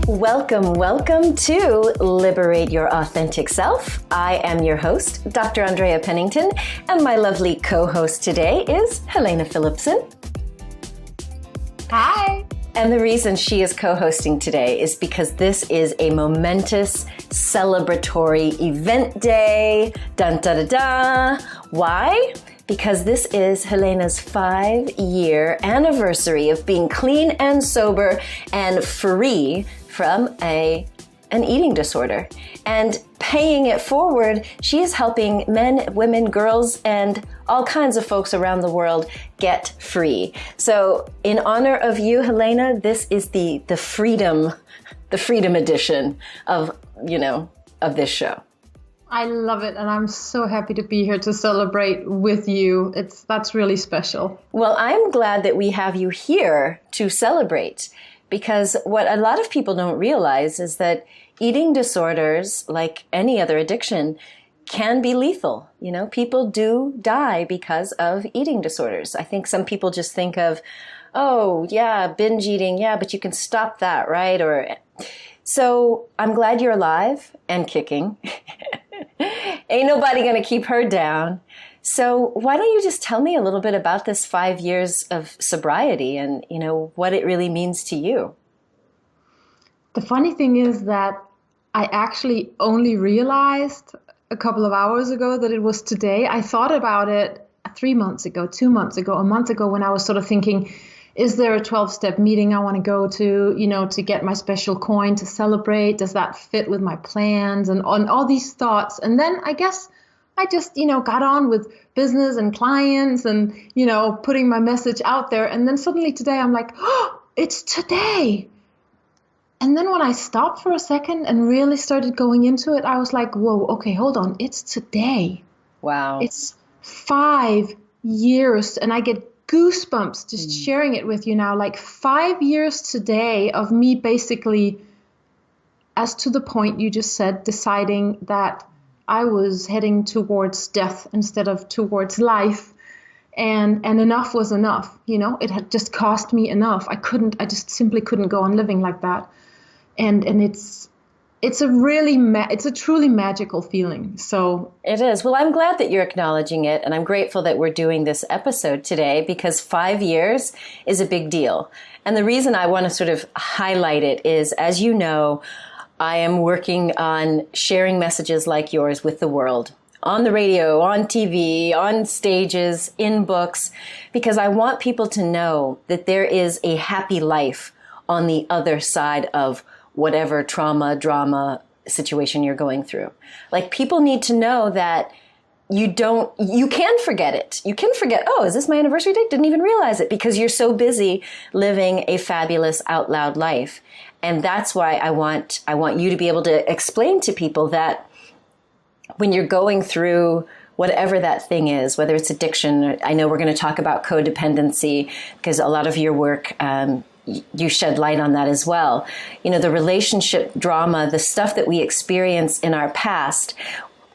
Welcome to Liberate Your Authentic Self. I am your host, Dr. Andrea Pennington, and my lovely co-host today is Helene Philipsen. Hi. And the reason she is co-hosting today is because this is a momentous celebratory event day. Dun da da da. Why? Because this is Helene's 5-year anniversary of being clean and sober and free from an eating disorder. And paying it forward, she is helping men, women, girls, and all kinds of folks around the world get free. So in honor of you, Helene, this is the freedom edition of this show. I love it, and I'm so happy to be here to celebrate with you. That's really special. Well, I'm glad that we have you here to celebrate, because what a lot of people don't realize is that eating disorders, like any other addiction, can be lethal. You know, people do die because of eating disorders. I think some people just think of, oh, yeah, binge eating, yeah, but you can stop that, right? So I'm glad you're alive and kicking. Ain't nobody going to keep her down. So why don't you just tell me a little bit about this 5 years of sobriety and, what it really means to you? The funny thing is that I actually only realized a couple of hours ago that it was today. I thought about it 3 months ago, 2 months ago, a month ago, when I was sort of thinking, is there a 12-step meeting I want to go to, to get my special coin to celebrate? Does that fit with my plans and on all these thoughts? And then I guess I just, got on with business and clients and, putting my message out there. And then suddenly today I'm like, oh, it's today. And then when I stopped for a second and really started going into it, I was like, whoa, okay, hold on. It's today. Wow. It's 5 years. And I get goosebumps just sharing it with you now. Like 5 years today of me basically, as to the point you just said, deciding that I was heading towards death instead of towards life. And enough was enough. It had just cost me enough. I just simply couldn't go on living like that. And it's a truly magical feeling. So it is. Well, I'm glad that you're acknowledging it, and I'm grateful that we're doing this episode today, because 5 years is a big deal. And the reason I want to sort of highlight it is, as you know, I am working on sharing messages like yours with the world, on the radio, on TV, on stages, in books, because I want people to know that there is a happy life on the other side of whatever trauma, drama situation you're going through. Like, people need to know that you can forget it. You can forget, oh, is this my anniversary date? Didn't even realize it, because you're so busy living a fabulous out loud life. And that's why I want you to be able to explain to people that when you're going through whatever that thing is, whether it's addiction, I know we're going to talk about codependency, because a lot of your work, you shed light on that as well. The relationship drama, the stuff that we experience in our past,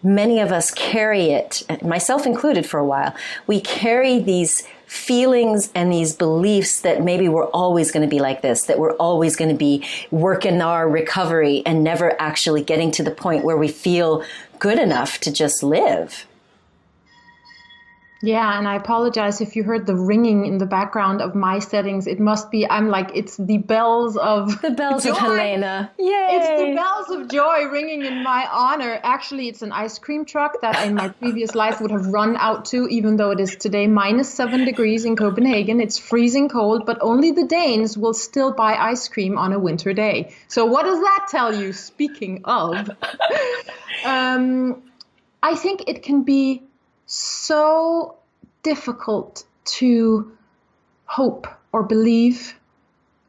many of us carry it, myself included for a while. We carry these feelings and these beliefs that maybe we're always going to be like this, that we're always going to be working our recovery and never actually getting to the point where we feel good enough to just live. Yeah, and I apologize if you heard the ringing in the background of my settings. It must be, it's the bells of The bells joy. of Helene. Yay! It's the bells of joy ringing in my honor. Actually, it's an ice cream truck that I, in my previous life, would have run out to, even though it is today -7 degrees in Copenhagen. It's freezing cold, but only the Danes will still buy ice cream on a winter day. So what does that tell you? Speaking of, I think it can be so difficult to hope or believe,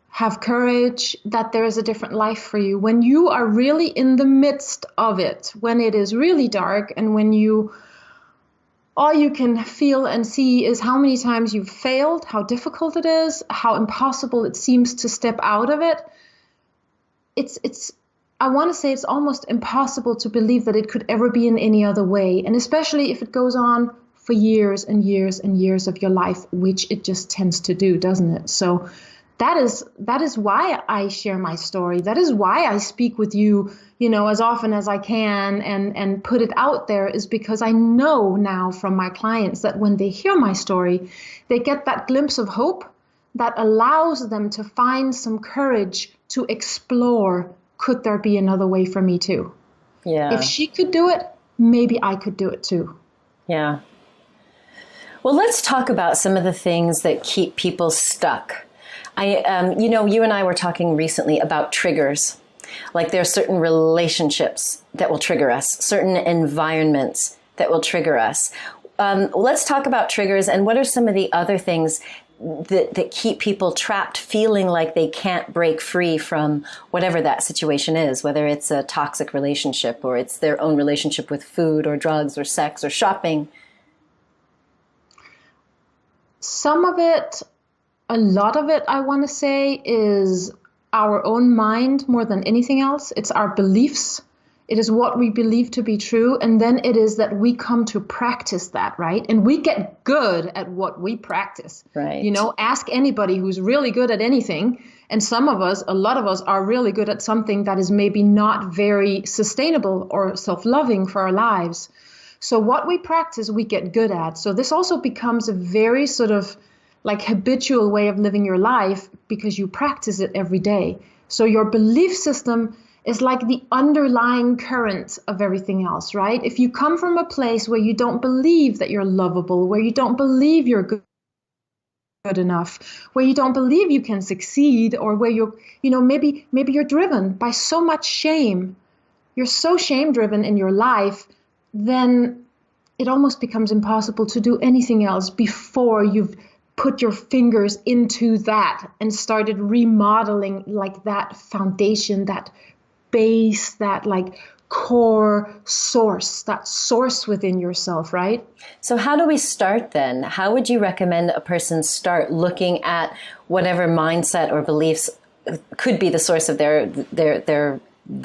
have courage that there is a different life for you when you are really in the midst of it, when it is really dark, and when all you can feel and see is how many times you've failed, how difficult it is, how impossible it seems to step out of it. I want to say it's almost impossible to believe that it could ever be in any other way. And especially if it goes on for years and years and years of your life, which it just tends to do, doesn't it? So that is why I share my story. That is why I speak with you, as often as I can and put it out there, is because I know now from my clients that when they hear my story, they get that glimpse of hope that allows them to find some courage to explore, could there be another way for me too? Yeah. If she could do it, maybe I could do it too. Yeah. Well, let's talk about some of the things that keep people stuck. You and I were talking recently about triggers. Like there are certain relationships that will trigger us, certain environments that will trigger us. Let's talk about triggers, and what are some of the other things that keep people trapped, feeling like they can't break free from whatever that situation is, whether it's a toxic relationship or it's their own relationship with food or drugs or sex or shopping. Some of it, a lot of it, I want to say, is our own mind more than anything else. It's our beliefs. It is what we believe to be true. And then it is that we come to practice that, right? And we get good at what we practice. Right. Ask anybody who's really good at anything. And a lot of us are really good at something that is maybe not very sustainable or self-loving for our lives. So what we practice, we get good at. So this also becomes a very sort of like habitual way of living your life because you practice it every day. So your belief system is like the underlying current of everything else, right? If you come from a place where you don't believe that you're lovable, where you don't believe you're good enough, where you don't believe you can succeed, or where maybe you're driven by so much shame, you're so shame driven in your life, then it almost becomes impossible to do anything else before you've put your fingers into that and started remodeling like that foundation, that base, that like core source, that source within yourself, right? So how do we start then? How would you recommend a person start looking at whatever mindset or beliefs could be the source of the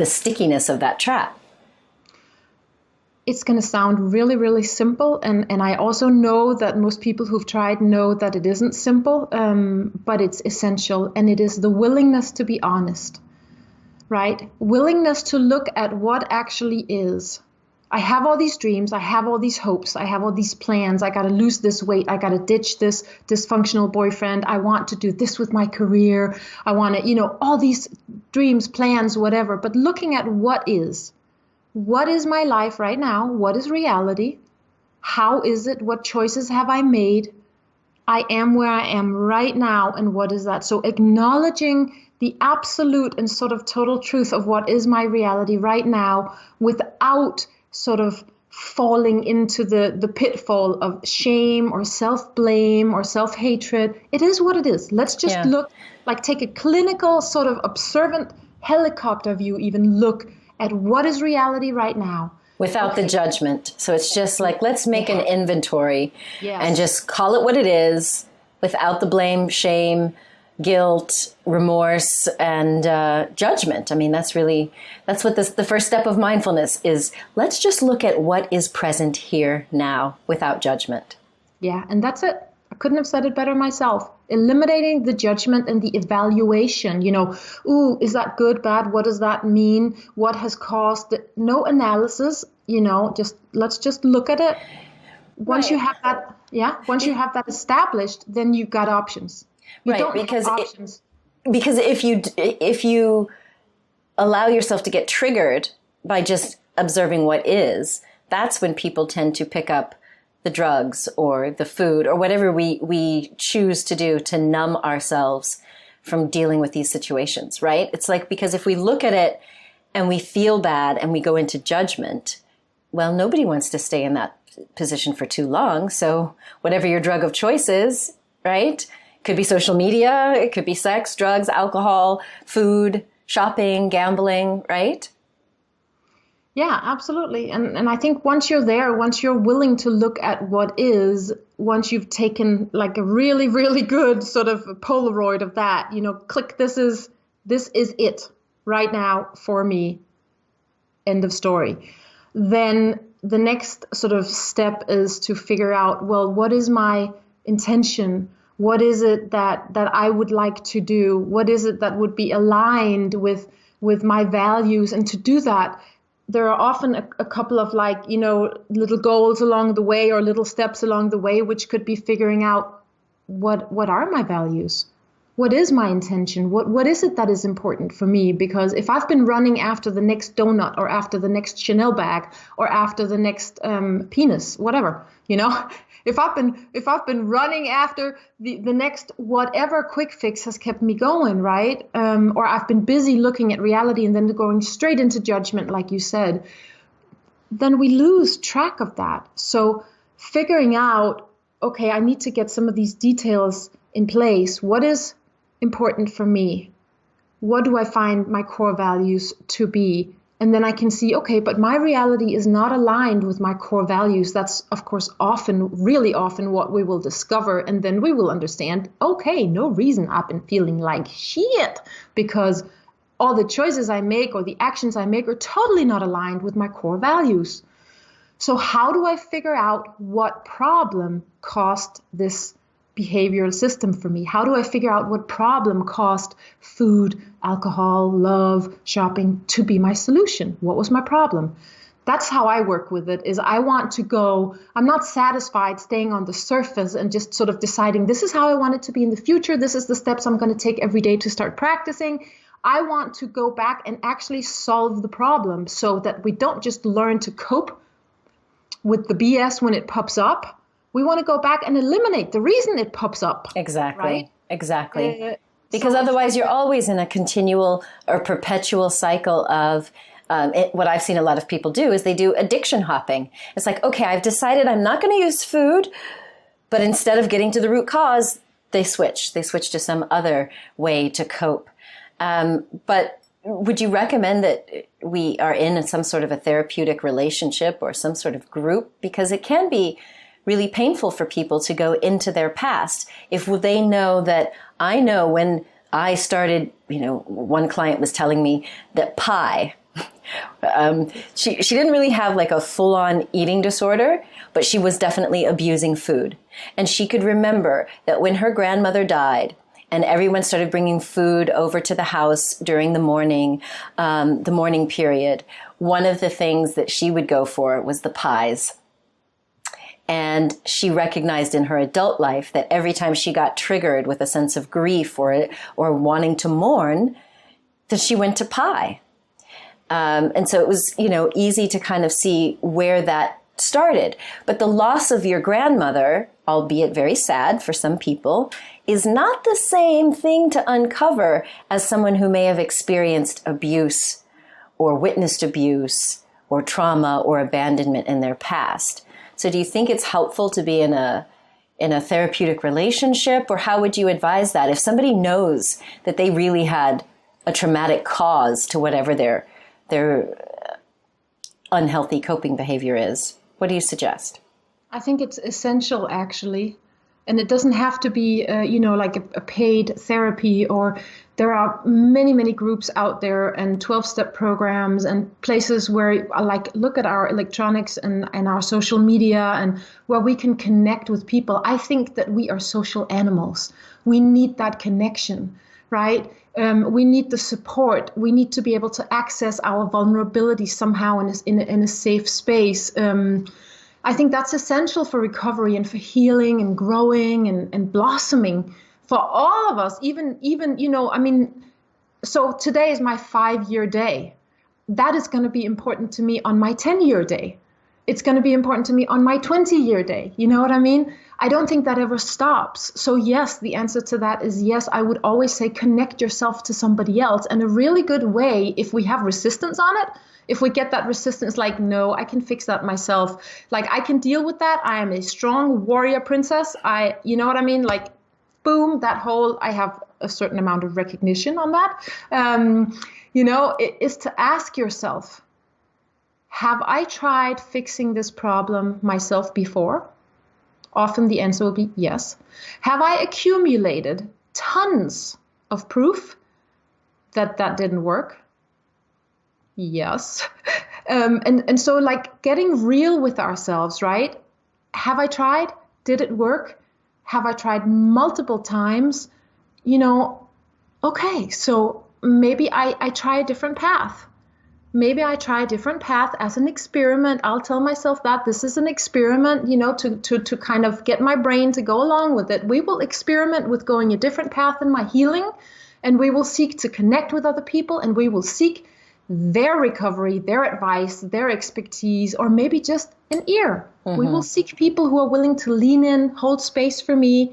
stickiness of that trap? It's going to sound really, really simple. And I also know that most people who've tried know that it isn't simple, but it's essential. And it is the willingness to be honest, right? Willingness to look at what actually is. I have all these dreams. I have all these hopes. I have all these plans. I got to lose this weight. I got to ditch this dysfunctional boyfriend. I want to do this with my career. I want to, all these dreams, plans, whatever. But looking at what is. What is my life right now? What is reality? How is it? What choices have I made? I am where I am right now. And what is that? So acknowledging the absolute and sort of total truth of what is my reality right now without sort of falling into the pitfall of shame or self-blame or self-hatred. It is what it is. Let's just look, like take a clinical sort of observant helicopter view, even look at what is reality right now. Without the judgment. So it's just like, let's make an inventory and just call it what it is without the blame, shame, guilt, remorse, and judgment. I mean, that's what the first step of mindfulness is. Let's just look at what is present here now without judgment. Yeah, and that's it. I couldn't have said it better myself. Eliminating the judgment and the evaluation, ooh, is that good, bad? What does that mean? What has caused it? No analysis, let's just look at it. Once you have that established, then you've got options. Because if you allow yourself to get triggered by just observing what is, that's when people tend to pick up the drugs or the food or whatever we choose to do to numb ourselves from dealing with these situations, right? It's like, because if we look at it and we feel bad and we go into judgment, well, nobody wants to stay in that position for too long. So whatever your drug of choice is, right? It could be social media, it could be sex, drugs, alcohol, food, shopping, gambling, right? Yeah, absolutely. And I think once you're there, once you're willing to look at what is, once you've taken like a really, really good sort of Polaroid of that, click, this is it right now for me, end of story. Then the next sort of step is to figure out, well, what is my intention? What is it that I would like to do? What is it that would be aligned with my values? And to do that, there are often a couple of little goals along the way or little steps along the way, which could be figuring out what are my values? What is my intention? What is it that is important for me? Because if I've been running after the next donut or after the next Chanel bag or after the next penis, whatever, if I've been running after the next whatever quick fix has kept me going, right? Or I've been busy looking at reality and then going straight into judgment, like you said, then we lose track of that. So figuring out, okay, I need to get some of these details in place. What is important for me? What do I find my core values to be? And then I can see, okay, but my reality is not aligned with my core values. That's, of course, really often what we will discover. And then we will understand, okay, no reason I've been feeling like shit, because all the choices I make or the actions I make are totally not aligned with my core values. So how do I figure out what problem caused this behavioral system for me? How do I figure out what problem caused food, alcohol, love, shopping to be my solution? What was my problem? That's how I work with it, is I'm not satisfied staying on the surface and just sort of deciding this is how I want it to be in the future. This is the steps I'm going to take every day to start practicing. I want to go back and actually solve the problem so that we don't just learn to cope with the BS when it pops up. We want to go back and eliminate the reason it pops up. Exactly. Right? Exactly. Because so otherwise you're always in a continual or perpetual cycle of what I've seen a lot of people do is they do addiction hopping. It's like, okay, I've decided I'm not going to use food, but instead of getting to the root cause, they switch. They switch to some other way to cope. But would you recommend that we are in some sort of a therapeutic relationship or some sort of group? Because it can be really painful for people to go into their past. If they know that, I know when I started, one client was telling me that pie, she didn't really have like a full-on eating disorder, but she was definitely abusing food. And she could remember that when her grandmother died and everyone started bringing food over to the house during the morning period, one of the things that she would go for was the pies. And she recognized in her adult life that every time she got triggered with a sense of grief or wanting to mourn, that she went to pie. And so it was, easy to kind of see where that started. But the loss of your grandmother, albeit very sad for some people, is not the same thing to uncover as someone who may have experienced abuse or witnessed abuse or trauma or abandonment in their past. So do you think it's helpful to be in a therapeutic relationship, or how would you advise that? If somebody knows that they really had a traumatic cause to whatever their unhealthy coping behavior is, what do you suggest? I think it's essential, actually. And it doesn't have to be, like a paid therapy, or there are many, many groups out there and 12-step programs and places where look at our electronics and our social media and where we can connect with people. I think that we are social animals. We need that connection, right? We need the support. We need to be able to access our vulnerability somehow in a safe space. I think that's essential for recovery and for healing and growing and blossoming for all of us. So today is my 5-year day. That is going to be important to me on my 10-year day. It's going to be important to me on my 20-year day. You know what I mean? I don't think that ever stops. So yes, the answer to that is yes. I would always say connect yourself to somebody else. And a really good way, if we have resistance on it, if we get that resistance, like, no, I can fix that myself. Like, I can deal with that. I am a strong warrior princess. You know what I mean? Like, boom, I have a certain amount of recognition on that. It is to ask yourself, have I tried fixing this problem myself before? Often the answer will be yes. Have I accumulated tons of proof that didn't work? Yes. And so like getting real with ourselves, right? Have I tried? Did it work? have I tried multiple times? Okay, so maybe I try a different path. Maybe I try a different path as an experiment. I'll tell myself that this is an experiment, to kind of get my brain to go along with it. We will experiment with going a different path in my healing, and we will seek to connect with other people, and we will seek their recovery, their advice, their expertise, or maybe just an ear. We will seek people who are willing to lean in, hold space for me.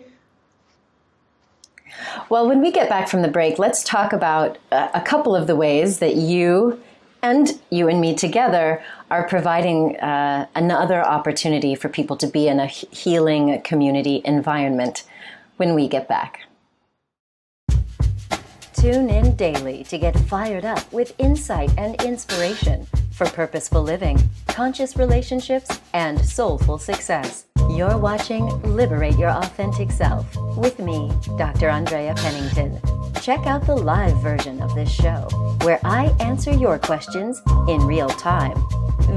Well, when we get back from the break, let's talk about a couple of the ways that you and me together are providing another opportunity for people to be in a healing community environment when we get back. Tune in daily to get fired up with insight and inspiration for purposeful living, conscious relationships, and soulful success. You're watching Liberate Your Authentic Self with me, Dr. Andrea Pennington. Check out the live version of this show, where I answer your questions in real time.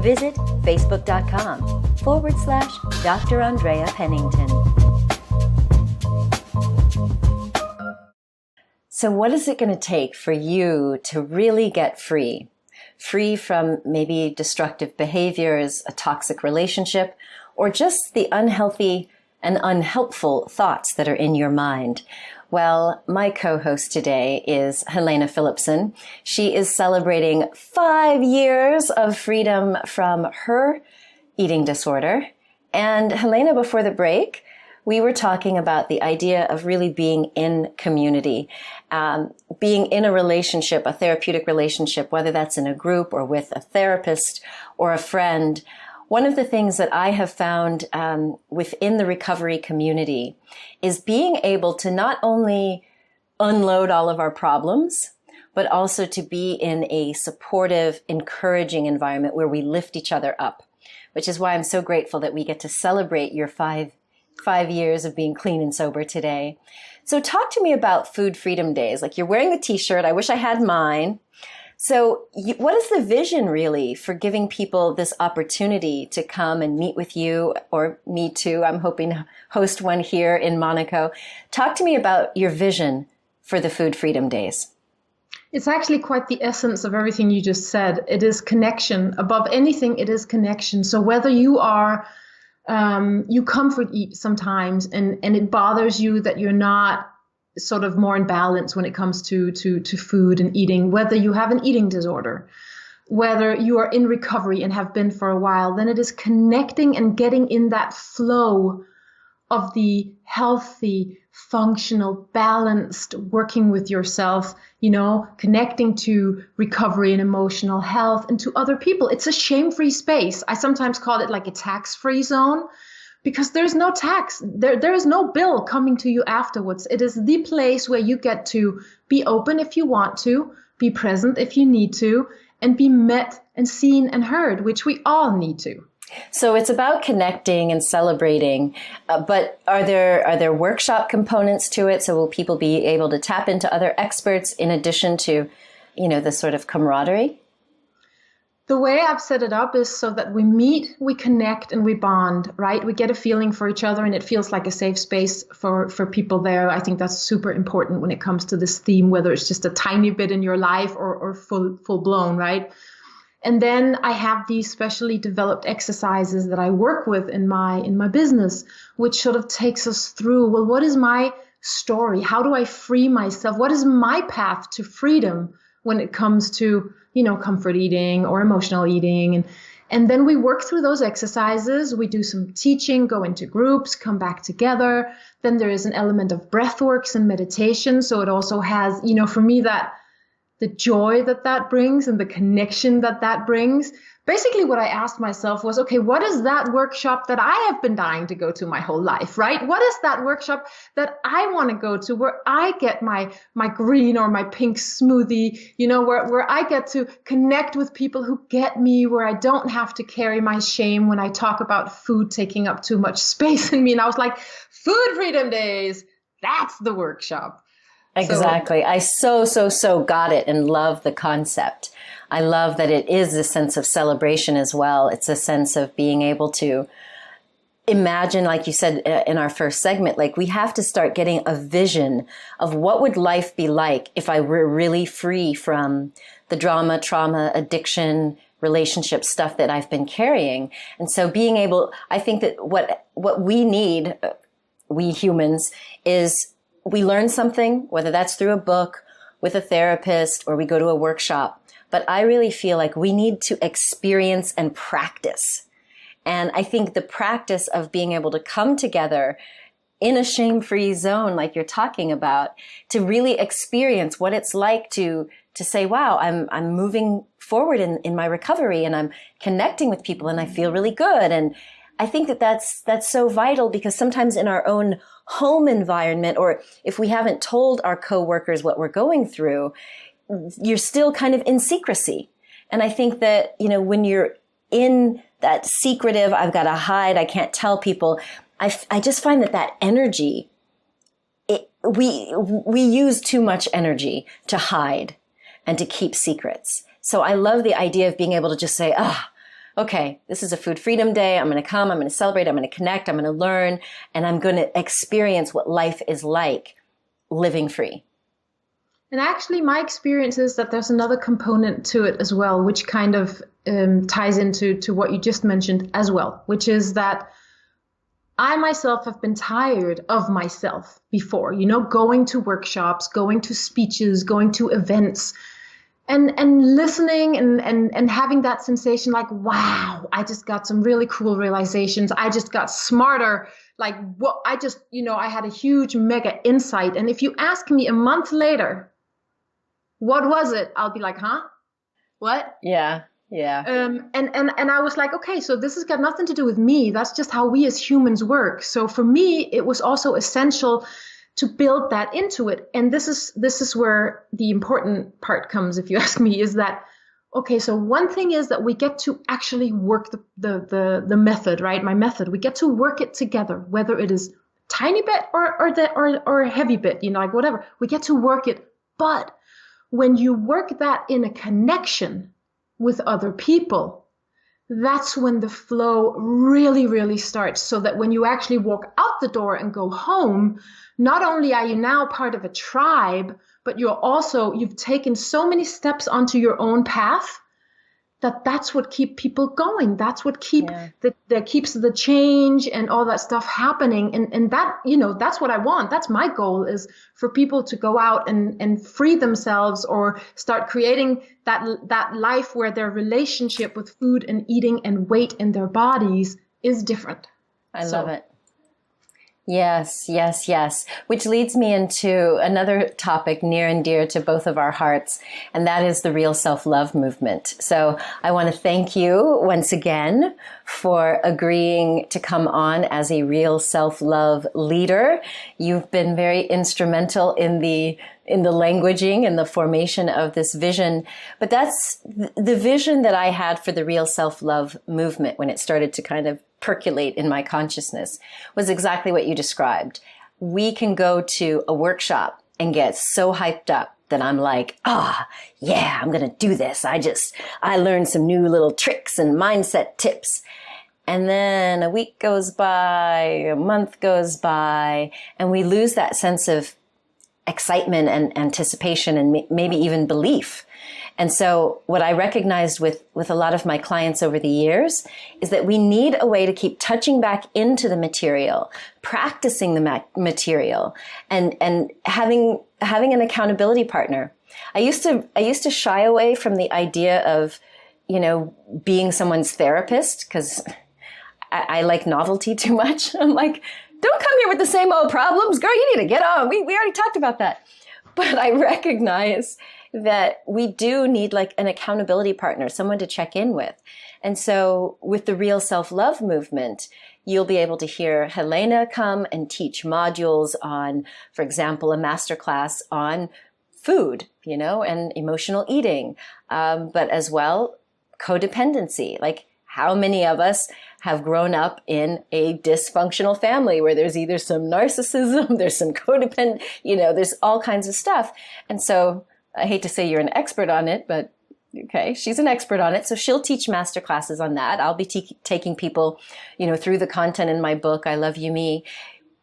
Visit facebook.com/Dr. Andrea Pennington. So what is it going to take for you to really get free? Free from maybe destructive behaviors, a toxic relationship, or just the unhealthy and unhelpful thoughts that are in your mind? Well, my co-host today is Helene Philipsen. She is celebrating 5 years of freedom from her eating disorder. And Helene, before the break, we were talking about the idea of really being in community, being in a relationship, a therapeutic relationship, whether that's in a group or with a therapist or a friend. One of the things that I have found within the recovery community is being able to not only unload all of our problems, but also to be in a supportive, encouraging environment where we lift each other up, which is why I'm so grateful that we get to celebrate your five years of being clean and sober today. So talk to me about Food Freedom Days. Like, you're wearing the t-shirt. I wish I had mine. So what is the vision really for giving people this opportunity to come and meet with you, or me too? I'm hoping to host one here in Monaco. Talk to me about your vision for the Food Freedom Days. It's actually quite the essence of everything you just said. It is connection. Above anything, it is connection. So whether you are, you comfort eat sometimes and it bothers you that you're not sort of more in balance when it comes to food and eating, whether you have an eating disorder, whether you are in recovery and have been for a while, then it is connecting and getting in that flow of the healthy, functional, balanced working with yourself, connecting to recovery and emotional health and to other people. It's a shame-free space. I sometimes call it like a tax-free zone, because there's no tax. There is no bill coming to you afterwards. It is the place where you get to be open if you want to, be present if you need to, and be met and seen and heard, which we all need to. So it's about connecting and celebrating, but are there workshop components to it? So will people be able to tap into other experts in addition to, the sort of camaraderie? The way I've set it up is so that we meet, we connect, and we bond, right? We get a feeling for each other, and it feels like a safe space for people there. I think that's super important when it comes to this theme, whether it's just a tiny bit in your life or full blown, right? And then I have these specially developed exercises that I work with in my business, which sort of takes us through, well, what is my story? How do I free myself? What is my path to freedom when it comes to, comfort eating or emotional eating? And then we work through those exercises. We do some teaching, go into groups, come back together. Then there is an element of breath works and meditation. So it also has, for me, that the joy that brings and the connection that brings. Basically, what I asked myself was, okay, what is that workshop that I have been dying to go to my whole life, right? What is that workshop that I want to go to, where I get my green or my pink smoothie, where I get to connect with people who get me, where I don't have to carry my shame when I talk about food taking up too much space in me. And I was like, Food Freedom Days, that's the workshop. Exactly. I so got it and love the concept. I love that it is a sense of celebration as well. It's a sense of being able to imagine, like you said in our first segment, like we have to start getting a vision of what would life be like if I were really free from the drama, trauma, addiction, relationship stuff that I've been carrying. And so being able, I think that what we need, we humans, is we learn something, whether that's through a book, with a therapist, or we go to a workshop. But I really feel like we need to experience and practice. And I think the practice of being able to come together in a shame-free zone, like you're talking about, to really experience what it's like to say, wow, I'm moving forward in my recovery, and I'm connecting with people, and I feel really good. And I think that's so vital, because sometimes in our own home environment, or if we haven't told our coworkers what we're going through, you're still kind of in secrecy. And I think that, when you're in that secretive, I've got to hide, I can't tell people, I just find that energy, we use too much energy to hide and to keep secrets. So I love the idea of being able to just say, okay, this is a Food Freedom Day. I'm going to come, I'm going to celebrate, I'm going to connect, I'm going to learn, and I'm going to experience what life is like living free. And actually, my experience is that there's another component to it as well, which kind of ties into what you just mentioned as well, which is that I myself have been tired of myself before, going to workshops, going to speeches, going to events, and listening and having that sensation like, wow, I just got some really cool realizations. I just got smarter. Like I had a huge mega insight. And if you ask me a month later, what was it? I'll be like, huh? What? Yeah. Yeah. And I was like, okay, so this has got nothing to do with me. That's just how we as humans work. So for me, it was also essential to build that into it. And this is where the important part comes, if you ask me, is that, okay, so one thing is that we get to actually work the method, right? My method, we get to work it together, whether it is tiny bit or a heavy bit, like whatever, we get to work it. But when you work that in a connection with other people, that's when the flow really, really starts. So that when you actually walk out the door and go home, not only are you now part of a tribe, but you've taken so many steps onto your own path that's what keeps people going. That's what that keeps the change and all that stuff happening. And that, that's what I want. That's my goal, is for people to go out and free themselves, or start creating that life where their relationship with food and eating and weight in their bodies is different. I love it. Yes, yes, yes. Which leads me into another topic near and dear to both of our hearts, and that is the real self-love movement. So I want to thank you once again for agreeing to come on as a real self-love leader. You've been very instrumental in the languaging and the formation of this vision. But that's the vision that I had for the real self-love movement when it started to kind of percolate in my consciousness, was exactly what you described. We can go to a workshop and get so hyped up that I'm like, yeah, I'm going to do this. I learned some new little tricks and mindset tips. And then a week goes by, a month goes by, and we lose that sense of excitement and anticipation and maybe even belief. And so what I recognized with a lot of my clients over the years is that we need a way to keep touching back into the material, practicing the material, and having an accountability partner. I used to shy away from the idea of, being someone's therapist, because I like novelty too much. I'm like, don't come here with the same old problems, girl. You need to get on. We already talked about that. But I recognize that we do need like an accountability partner, someone to check in with. And so with the Real Self-Love movement, you'll be able to hear Helene come and teach modules on, for example, a masterclass on food, and emotional eating, but as well, codependency. Like, how many of us have grown up in a dysfunctional family where there's either some narcissism, there's some codependent, there's all kinds of stuff. And so I hate to say you're an expert on it, but Okay, she's an expert on it, so she'll teach masterclasses on that. I'll be taking people, through the content in my book, I Love You Me,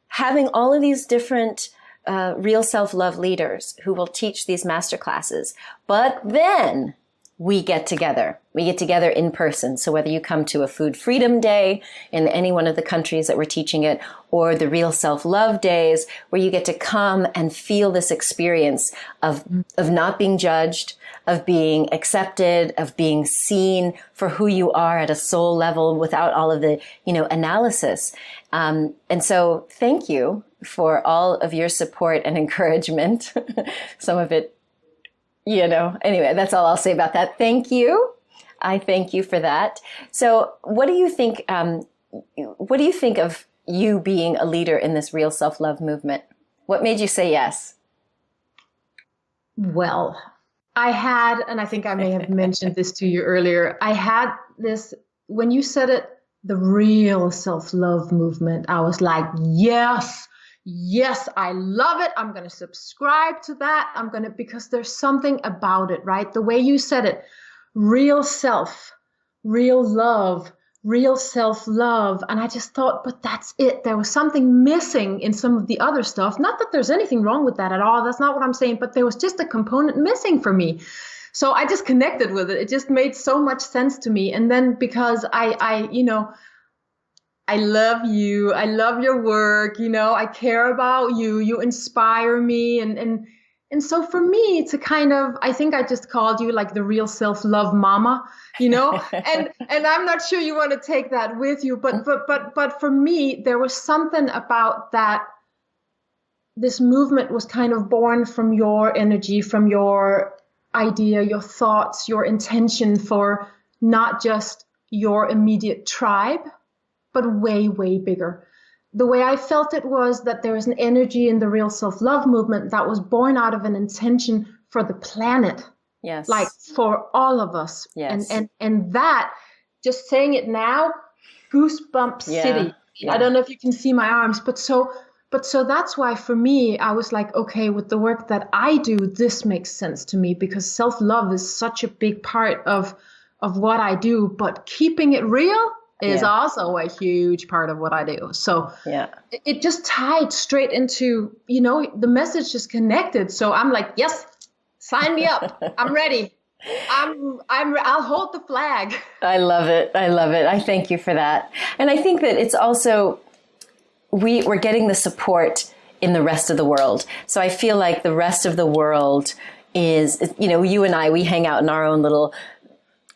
having all of these different real self-love leaders who will teach these masterclasses. But then we get together. We get together in person. So whether you come to a Food Freedom Day in any one of the countries that we're teaching it, or the Real Self-Love Days, where you get to come and feel this experience of not being judged, of being accepted, of being seen for who you are at a soul level without all of the, analysis. And so thank you for all of your support and encouragement. Some of it, anyway, that's all I'll say about that. Thank you. I thank you for that. So what do you think, of you being a leader in this real self-love movement? What made you say yes? Well, I had, and I think I may have mentioned this to you earlier, I had this, when you said it, the real self-love movement, I was like, yes, I love it. I'm going to subscribe to that. Because there's something about it, right? The way you said it, real self, real love, real self-love. And I just thought, but that's it. There was something missing in some of the other stuff. Not that there's anything wrong with that at all. That's not what I'm saying, but there was just a component missing for me. So I just connected with it. It just made so much sense to me. And then because I love you. I love your work. I care about you. You inspire me. And so for me to kind of, I think I just called you like the real self-love mama, and I'm not sure you want to take that with you, but for me, there was something about that. This movement was kind of born from your energy, from your idea, your thoughts, your intention for not just your immediate tribe, but way, way bigger. The way I felt it was that there is an energy in the real self-love movement that was born out of an intention for the planet. Yes. Like for all of us. Yes. And that, just saying it now, goosebump city. Yeah. I don't know if you can see my arms, but so that's why for me, I was like, okay, with the work that I do, this makes sense to me because self-love is such a big part of what I do, but keeping it real is also a huge part of what I do. So it just tied straight into, the message just connected. So I'm like, yes, sign me up. I'm ready. I'll hold the flag. I love it. I thank you for that. And I think that it's also, we're getting the support in the rest of the world. So I feel like the rest of the world is, you and I, we hang out in our own little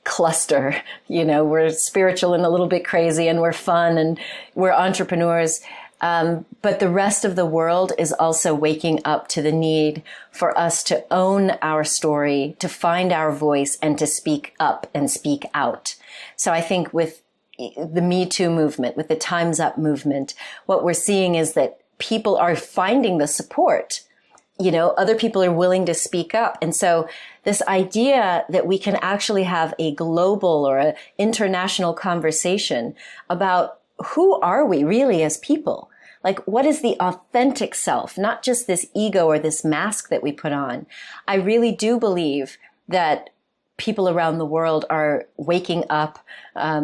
cluster. We're spiritual and a little bit crazy and we're fun and we're entrepreneurs. But the rest of the world is also waking up to the need for us to own our story, to find our voice and to speak up and speak out. So I think with the Me Too movement, with the Time's Up movement, what we're seeing is that people are finding the support. Other people are willing to speak up. And so this idea that we can actually have a global or an international conversation about who are we really as people? Like, what is the authentic self? Not just this ego or this mask that we put on. I really do believe that people around the world are waking up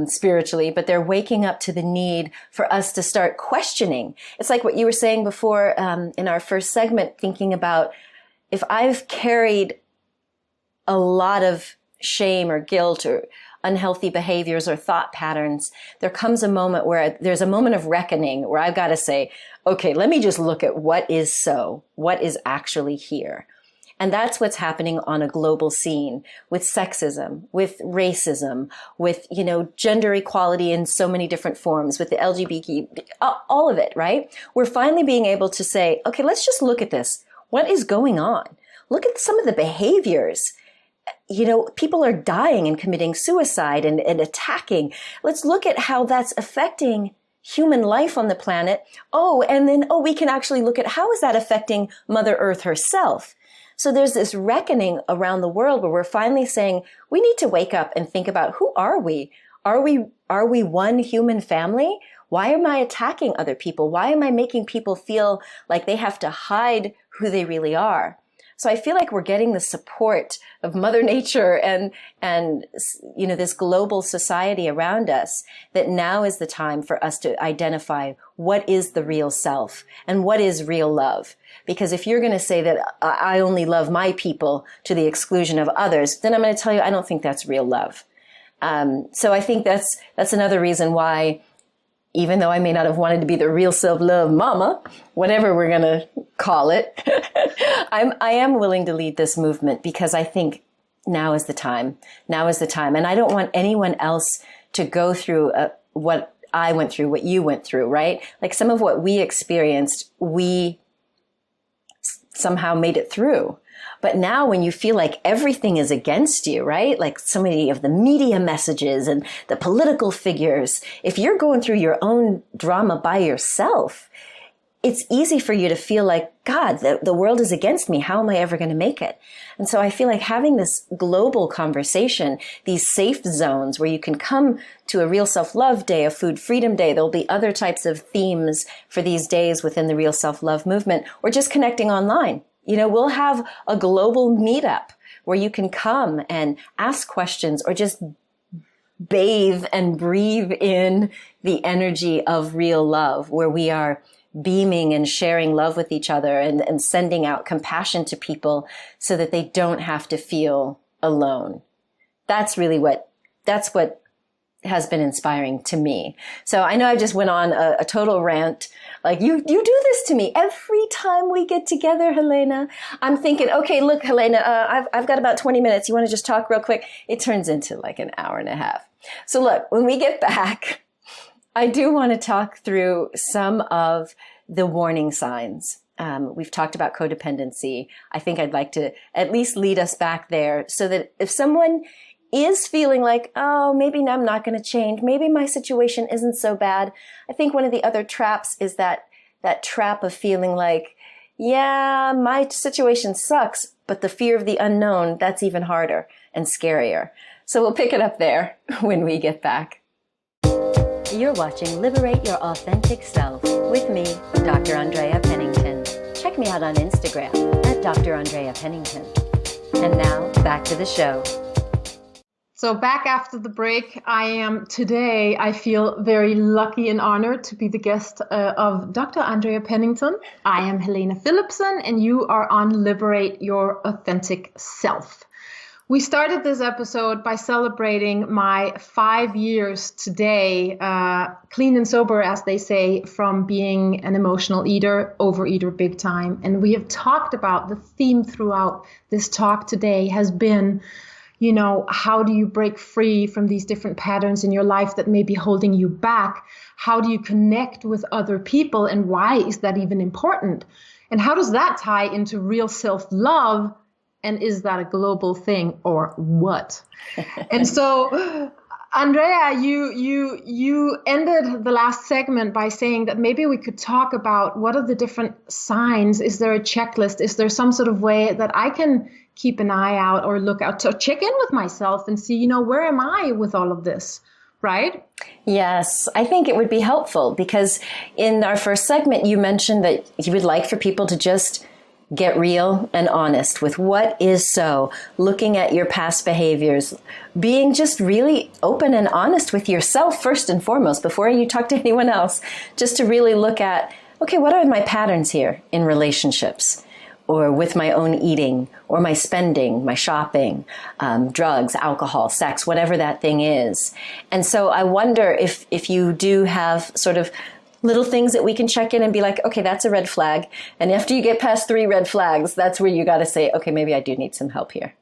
spiritually, but they're waking up to the need for us to start questioning. It's like what you were saying before in our first segment, thinking about if I've carried a lot of shame or guilt or unhealthy behaviors or thought patterns, there comes a moment where there's a moment of reckoning where I've got to say, okay, let me just look at what is actually here. And that's what's happening on a global scene with sexism, with racism, with, gender equality in so many different forms, with the LGBT, all of it, right? We're finally being able to say, okay, let's just look at this. What is going on? Look at some of the behaviors. People are dying and committing suicide and attacking. Let's look at how that's affecting human life on the planet. And then we can actually look at how is that affecting Mother Earth herself. So there's this reckoning around the world where we're finally saying, we need to wake up and think about who are we? Are we one human family? Why am I attacking other people? Why am I making people feel like they have to hide who they really are? So I feel like we're getting the support of Mother Nature and this global society around us, that now is the time for us to identify what is the real self and what is real love. Because if you're going to say that I only love my people to the exclusion of others, then I'm going to tell you, I don't think that's real love. So I think that's another reason why, even though I may not have wanted to be the real self-love mama, whatever we're going to call it, I am willing to lead this movement, because I think now is the time. Now is the time. And I don't want anyone else to go through what I went through, what you went through, right? Like some of what we experienced, we somehow made it through. But now when you feel like everything is against you, right? Like so many of the media messages and the political figures, if you're going through your own drama by yourself, it's easy for you to feel like, God, the world is against me. How am I ever going to make it? And so I feel like having this global conversation, these safe zones where you can come to a Real Self-Love Day, a Food Freedom Day. There'll be other types of themes for these days within the Real Self-Love movement, or just connecting online. We'll have a global meetup where you can come and ask questions or just bathe and breathe in the energy of real love, where we are beaming and sharing love with each other and sending out compassion to people so that they don't have to feel alone. That's what has been inspiring to me. So I know I just went on a total rant. Like you do this to me every time we get together, Helene. I'm thinking, okay, look, Helene, I've got about 20 minutes. You want to just talk real quick? It turns into like an hour and a half. So look, when we get back, I do want to talk through some of the warning signs. We've talked about codependency. I think I'd like to at least lead us back there, so that if someone is feeling like, oh, maybe I'm not going to change, maybe my situation isn't so bad, I think one of the other traps is that trap of feeling like, yeah, my situation sucks, but the fear of the unknown, that's even harder and scarier. So we'll pick it up there when we get back. You're watching Liberate Your Authentic Self with me, Dr. Andrea Pennington. Check me out on Instagram at Dr. Andrea Pennington. And now back to the show. So back after the break, I feel very lucky and honored to be the guest of Dr. Andrea Pennington. I am Helene Philipsen, and you are on Liberate Your Authentic Self. We started this episode by celebrating my 5 years today, clean and sober, as they say, from being an emotional eater, overeater big time. And we have talked about, the theme throughout this talk today has been, how do you break free from these different patterns in your life that may be holding you back? How do you connect with other people? And why is that even important? And how does that tie into real self-love? And is that a global thing or what? And so, Andrea, you ended the last segment by saying that maybe we could talk about what are the different signs. Is there a checklist? Is there some sort of way that I can keep an eye out or look out to check in with myself and see, where am I with all of this? Right? Yes, I think it would be helpful, because in our first segment, you mentioned that you would like for people to just get real and honest with what is so, looking at your past behaviors, being just really open and honest with yourself first and foremost, before you talk to anyone else, just to really look at, okay, what are my patterns here in relationships, or with my own eating, or my spending, my shopping, drugs, alcohol, sex, whatever that thing is. And so I wonder if you do have sort of little things that we can check in and be like, okay, that's a red flag. And after you get past 3 red flags, that's where you got to say, okay, maybe I do need some help here.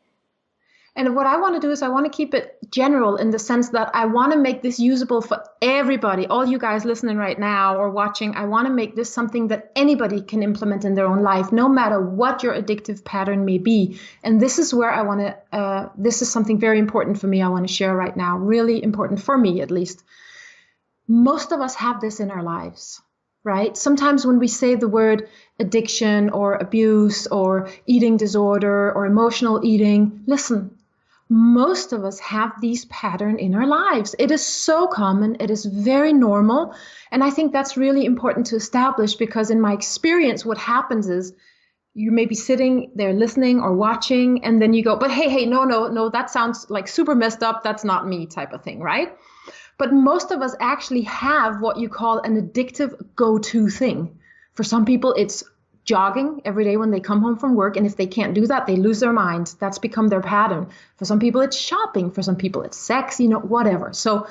And what I want to do is I want to keep it general, in the sense that I want to make this usable for everybody, all you guys listening right now or watching. I want to make this something that anybody can implement in their own life, no matter what your addictive pattern may be. And this is where I want to, this is something very important for me I want to share right now, really important for me at least. Most of us have this in our lives, right? Sometimes when we say the word addiction or abuse or eating disorder or emotional eating, listen, most of us have these patterns in our lives. It is so common. It is very normal. And I think that's really important to establish, because in my experience, what happens is you may be sitting there listening or watching, and then you go, but hey, no, that sounds like super messed up. That's not me type of thing, right? But most of us actually have what you call an addictive go-to thing. For some people, it's jogging every day when they come home from work. And if they can't do that, they lose their mind. That's become their pattern. For some people, it's shopping. For some people, it's sex, whatever. So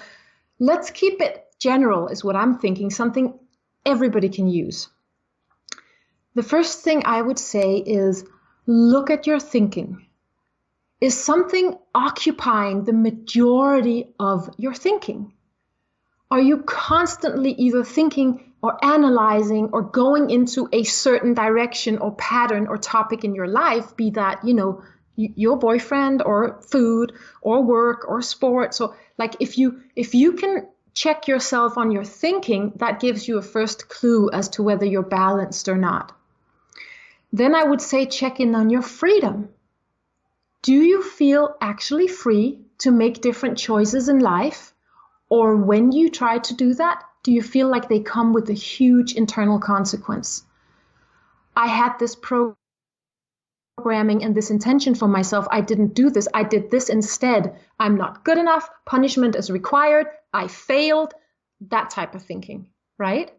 let's keep it general is what I'm thinking, something everybody can use. The first thing I would say is look at your thinking. Is something occupying the majority of your thinking? Are you constantly either thinking or analyzing or going into a certain direction or pattern or topic in your life, be that, your boyfriend or food or work or sports? So like if you can check yourself on your thinking, that gives you a first clue as to whether you're balanced or not. Then I would say check in on your freedom. Do you feel actually free to make different choices in life? Or when you try to do that, do you feel like they come with a huge internal consequence? I had this programming and this intention for myself. I didn't do this. I did this instead. I'm not good enough. Punishment is required. I failed. That type of thinking, right?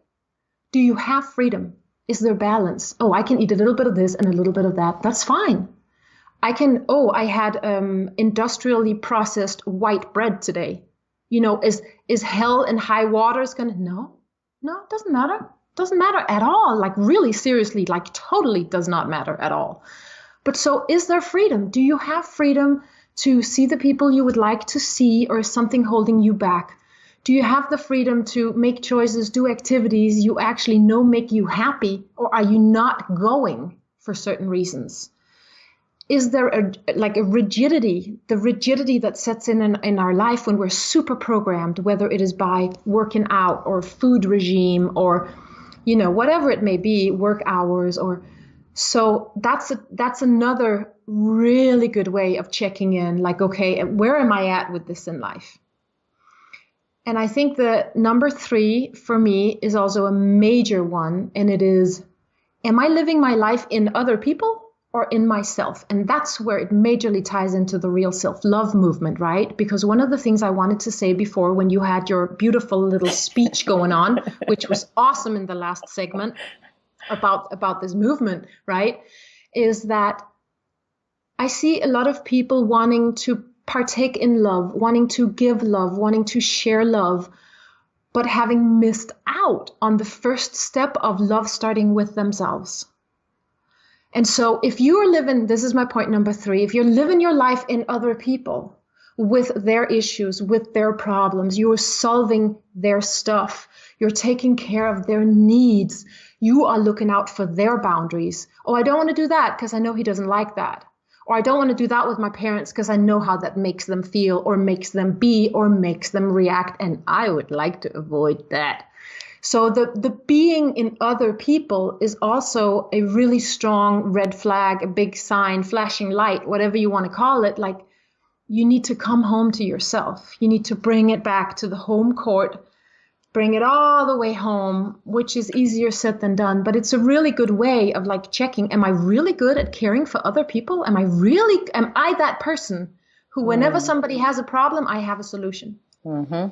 Do you have freedom? Is there balance? Oh, I can eat a little bit of this and a little bit of that. That's fine. I had industrially processed white bread today. Is hell and high waters gonna? No, it doesn't matter. Doesn't matter at all. Like really seriously, like totally does not matter at all. But so is there freedom? Do you have freedom to see the people you would like to see, or is something holding you back? Do you have the freedom to make choices, do activities you actually know make you happy, or are you not going for certain reasons? Is there a rigidity, the rigidity that sets in our life when we're super programmed, whether it is by working out or food regime or, whatever it may be, work hours or so that's another really good way of checking in, like, okay, where am I at with this in life? And I think the number 3 for me is also a major one. And it is, am I living my life in other people or in myself? And that's where it majorly ties into the real self-love movement, right? Because one of the things I wanted to say before when you had your beautiful little speech going on, which was awesome in the last segment about this movement, right? Is that I see a lot of people wanting to partake in love, wanting to give love, wanting to share love, but having missed out on the first step of love starting with themselves. And so if you are living, this is my point number 3, if you're living your life in other people with their issues, with their problems, you are solving their stuff, you're taking care of their needs, you are looking out for their boundaries. Oh, I don't want to do that because I know he doesn't like that. Or I don't want to do that with my parents because I know how that makes them feel or makes them be or makes them react. And I would like to avoid that. So the being in other people is also a really strong red flag, a big sign, flashing light, whatever you want to call it. Like you need to come home to yourself. You need to bring it back to the home court. Bring it all the way home, which is easier said than done. But it's a really good way of like checking, am I really good at caring for other people? Am I that person who whenever somebody has a problem, I have a solution? Mm-hmm.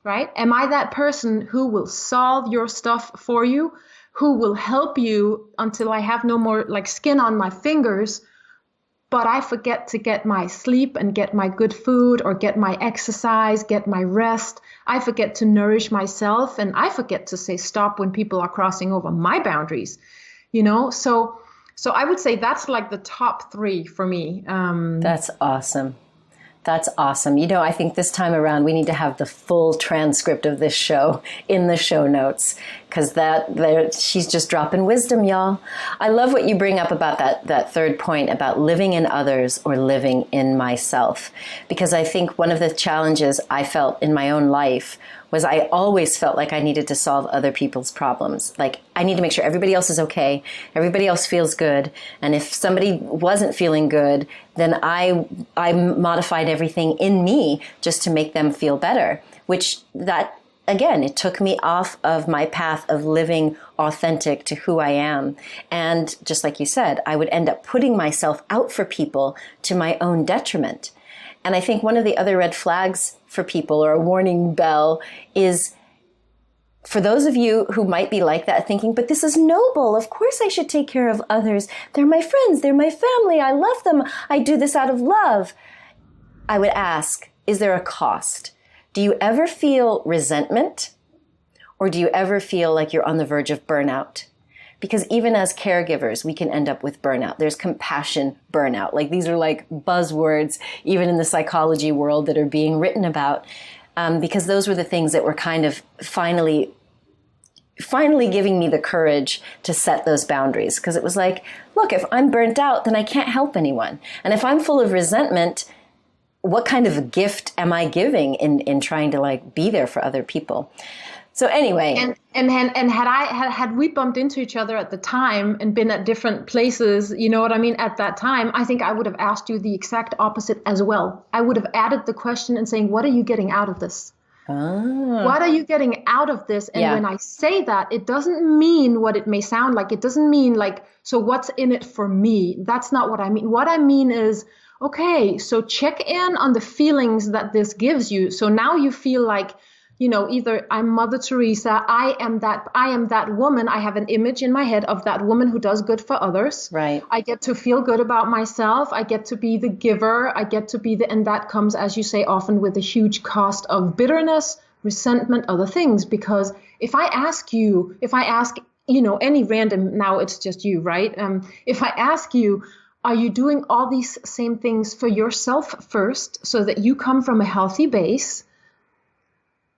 Right? Am I that person who will solve your stuff for you, who will help you until I have no more like skin on my fingers, but I forget to get my sleep and get my good food or get my exercise, get my rest. I forget to nourish myself and I forget to say stop when people are crossing over my boundaries, So I would say that's like the top 3 for me. That's awesome. That's awesome. I think this time around we need to have the full transcript of this show in the show notes because she's just dropping wisdom, y'all. I love what you bring up about that third point about living in others or living in myself, because I think one of the challenges I felt in my own life was I always felt like I needed to solve other people's problems. Like I need to make sure everybody else is okay, everybody else feels good, and if somebody wasn't feeling good, then I modified everything in me just to make them feel better, which that again, it took me off of my path of living authentic to who I am. And just like you said, I would end up putting myself out for people to my own detriment. And I think one of the other red flags for people, or a warning bell, is for those of you who might be like that, thinking, but this is noble. Of course I should take care of others. They're my friends. They're my family. I love them. I do this out of love. I would ask, is there a cost? Do you ever feel resentment? Or do you ever feel like you're on the verge of burnout? Because even as caregivers, we can end up with burnout. There's compassion burnout. Like, these are like buzzwords, even in the psychology world, that are being written about. Because those were the things that were kind of finally giving me the courage to set those boundaries. Because it was like, look, if I'm burnt out, then I can't help anyone. And if I'm full of resentment, what kind of a gift am I giving in trying to like be there for other people? So anyway, and had we bumped into each other at the time and been at different places, you know what I mean, at that time, I think I would have asked you the exact opposite as well. I would have added the question and saying, what are you getting out of this? What are you getting out of this? And when I say that, it doesn't mean what it may sound like. It doesn't mean like, so what's in it for me? That's not what I mean. What I mean is, okay, so check in on the feelings that this gives you. So now you feel like, you know, either I'm Mother Teresa, I am that woman. I have an image in my head of that woman who does good for others. Right. I get to feel good about myself. I get to be the giver. I get to be and that comes, as you say, often with a huge cost of bitterness, resentment, other things. Because if I ask, you know, any random, now it's just you, right? If I ask you, are you doing all these same things for yourself first so that you come from a healthy base?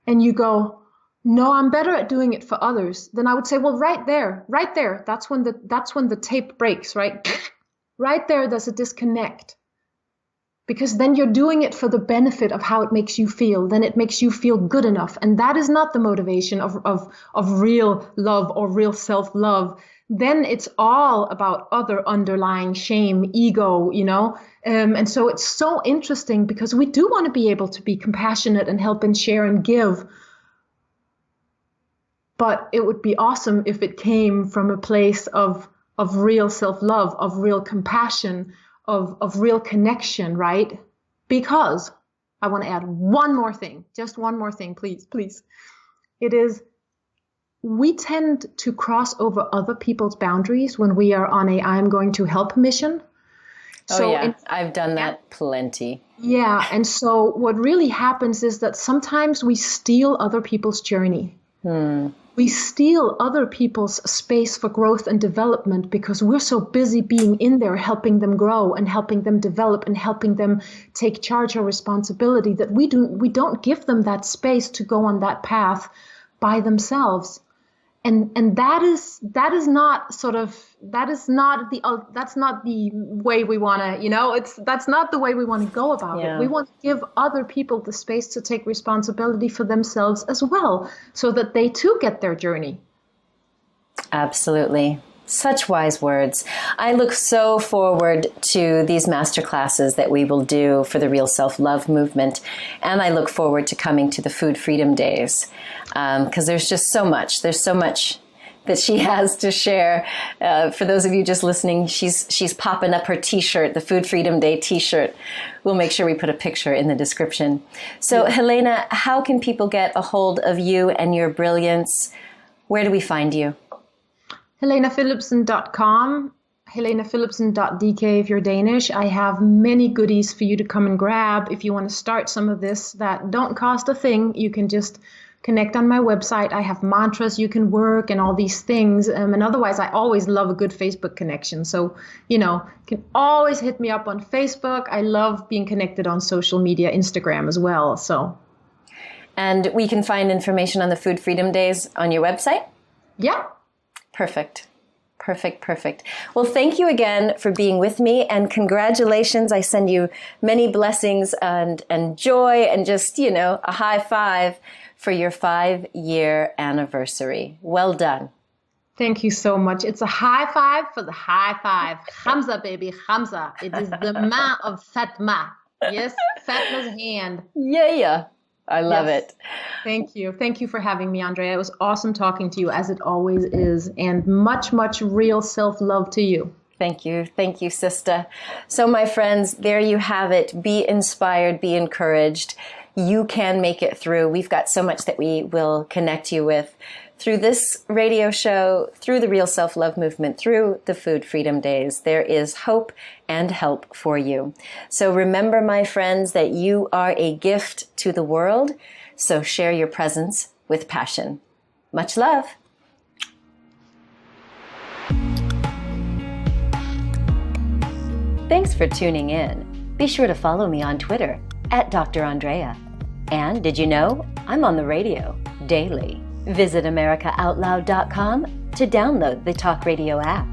And you go, no, I'm better at doing it for others. Then I would say, well, right there, that's when the tape breaks, right? Right there, there's a disconnect. Because then you're doing it for the benefit of how it makes you feel. Then it makes you feel good enough. And that is not the motivation of real love or real self-love. Then it's all about other underlying shame, ego, you know. And so it's so interesting because we do want to be able to be compassionate and help and share and give. But it would be awesome if it came from a place of real self-love, of real compassion, of real connection, right? Because I want to add one more thing, just one more thing, please. It is, we tend to cross over other people's boundaries when we are on a I'm going to help mission. So I've done that plenty. Yeah. And so what really happens is that sometimes we steal other people's journey. We steal other people's space for growth and development because we're so busy being in there, helping them grow and helping them develop and helping them take charge or responsibility, that we don't give them that space to go on that path by themselves. And that is not the way we want to, you know, that's not the way we want to go about it. We want to give other people the space to take responsibility for themselves as well, so that they too get their journey. Absolutely. Such wise words. I look so forward to these masterclasses that we will do for the Real Self-Love movement. And I look forward to coming to the Food Freedom Days because there's just so much. There's so much that she has to share. For those of you just listening, she's popping up her t-shirt, the Food Freedom Day t-shirt. We'll make sure we put a picture in the description. So Helene, how can people get a hold of you and your brilliance? Where do we find you? HelenePhilipsen.com, HelenePhilipsen.dk if you're Danish. I have many goodies for you to come and grab. If you want to start some of this that don't cost a thing, you can just connect on my website. I have mantras you can work and all these things. And otherwise, I always love a good Facebook connection. So, you know, you can always hit me up on Facebook. I love being connected on social media, Instagram as well. So, and we can find information on the Food Freedom Days on your website? Yeah. Perfect. Well, thank you again for being with me, and congratulations. I send you many blessings and joy and just, you know, a high five for your 5-year anniversary. Well done. Thank you so much. It's a high five for the high five. Hamza, baby, Hamza. It is the ma of Fatma. Yes, Fatma's hand. Yeah. I love it. Thank you. Thank you for having me, Andrea. It was awesome talking to you, as it always is, and much, much real self-love to you. Thank you. Thank you, sister. So, my friends, there you have it. Be inspired, be encouraged. You can make it through. We've got so much that we will connect you with through this radio show, through the Real Self-Love Movement, through the Food Freedom Days. There is hope and help for you. So remember, my friends, that you are a gift to the world. So share your presence with passion. Much love. Thanks for tuning in. Be sure to follow me on Twitter @Dr. Andrea. And did you know I'm on the radio daily? Visit AmericaOutloud.com to download the Talk Radio app.